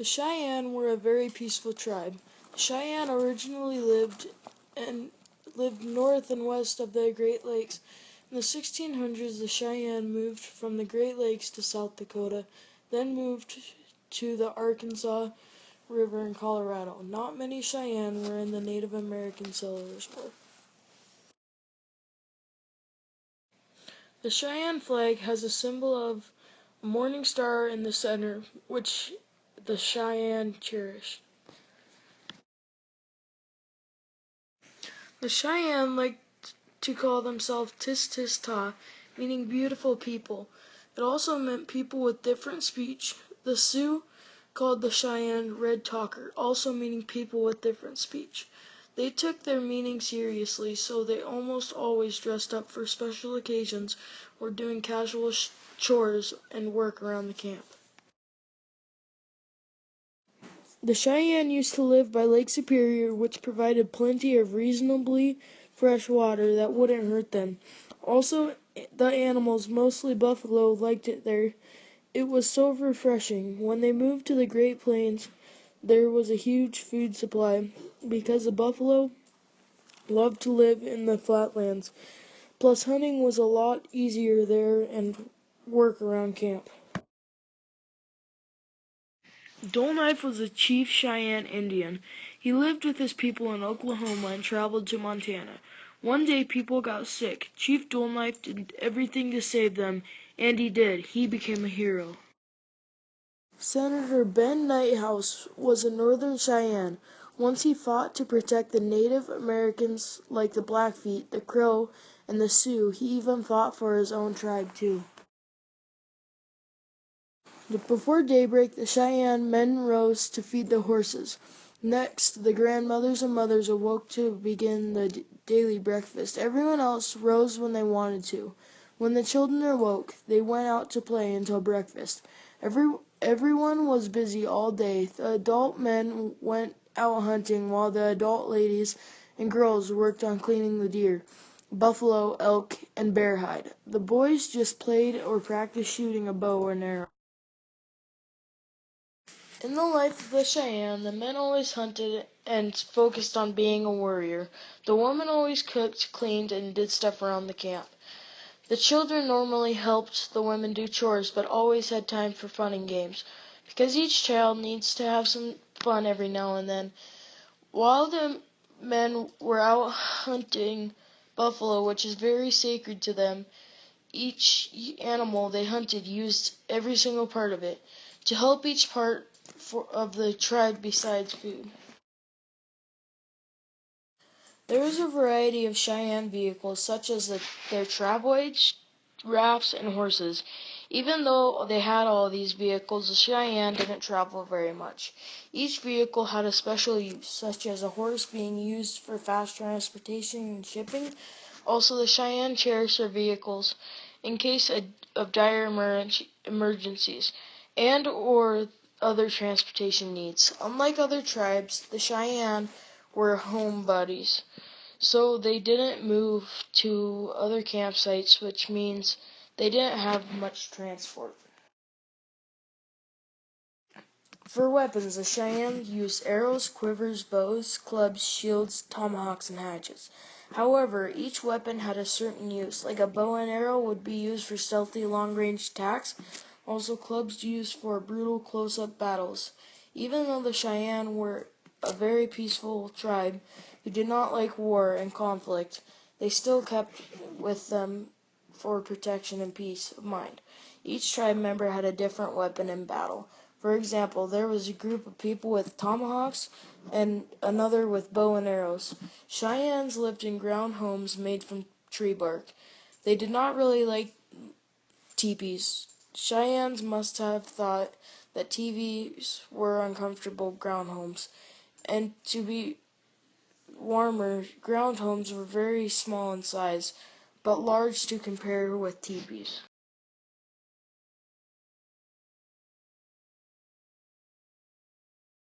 The Cheyenne were a very peaceful tribe. The Cheyenne originally lived north and west of the Great Lakes. In the 1600s, the Cheyenne moved from the Great Lakes to South Dakota, then moved to the Arkansas River in Colorado. Not many Cheyenne were in the Native American Settlers' War. The Cheyenne flag has a symbol of a morning star in the center, which the Cheyenne cherished. The Cheyenne liked to call themselves Tis Tis Ta, meaning beautiful people. It also meant people with different speech. The Sioux called the Cheyenne Red Talker, also meaning people with different speech. They took their meaning seriously, so they almost always dressed up for special occasions or doing casual chores and work around the camp. The Cheyenne used to live by Lake Superior, which provided plenty of reasonably fresh water that wouldn't hurt them. Also, the animals, mostly buffalo, liked it there. It was so refreshing. When they moved to the Great Plains, there was a huge food supply because the buffalo loved to live in the flatlands. Plus, hunting was a lot easier there and work around camp. Dull Knife was a chief Cheyenne Indian. He lived with his people in Oklahoma and traveled to Montana. One day people got sick. Chief Dull Knife did everything to save them, and he did. He became a hero. Senator Ben Nighthouse was a northern Cheyenne. Once he fought to protect the Native Americans like the Blackfeet, the Crow, and the Sioux. He even fought for his own tribe, too. Before daybreak, the Cheyenne men rose to feed the horses. Next, the grandmothers and mothers awoke to begin the daily breakfast. Everyone else rose when they wanted to. When the children awoke, they went out to play until breakfast. Everyone was busy all day. The adult men went out hunting while the adult ladies and girls worked on cleaning the deer, buffalo, elk, and bear hide. The boys just played or practiced shooting a bow and arrow. In the life of the Cheyenne, the men always hunted and focused on being a warrior. The women always cooked, cleaned, and did stuff around the camp. The children normally helped the women do chores, but always had time for fun and games, because each child needs to have some fun every now and then. While the men were out hunting buffalo, which is very sacred to them, each animal they hunted used every single part of it to help each part of the tribe besides food. There was a variety of Cheyenne vehicles, such as their travoids, rafts, and horses. Even though they had all these vehicles, the Cheyenne didn't travel very much. Each vehicle had a special use, such as a horse being used for fast transportation and shipping. Also, the Cheyenne cherished their vehicles in case of dire emergencies and or other transportation needs. Unlike other tribes, the Cheyenne were homebodies, so they didn't move to other campsites, which means they didn't have much transport. For weapons, the Cheyenne used arrows, quivers, bows, clubs, shields, tomahawks, and hatchets. However, each weapon had a certain use, like a bow and arrow would be used for stealthy long-range attacks, also clubs used for brutal close-up battles. Even though the Cheyenne were a very peaceful tribe who did not like war and conflict, they still kept with them for protection and peace of mind. Each tribe member had a different weapon in battle. For example, there was a group of people with tomahawks and another with bow and arrows. Cheyennes lived in ground homes made from tree bark. They did not really like teepees. Cheyennes must have thought that teepees were uncomfortable ground homes, and to be warmer, ground homes were very small in size, but large to compare with teepees.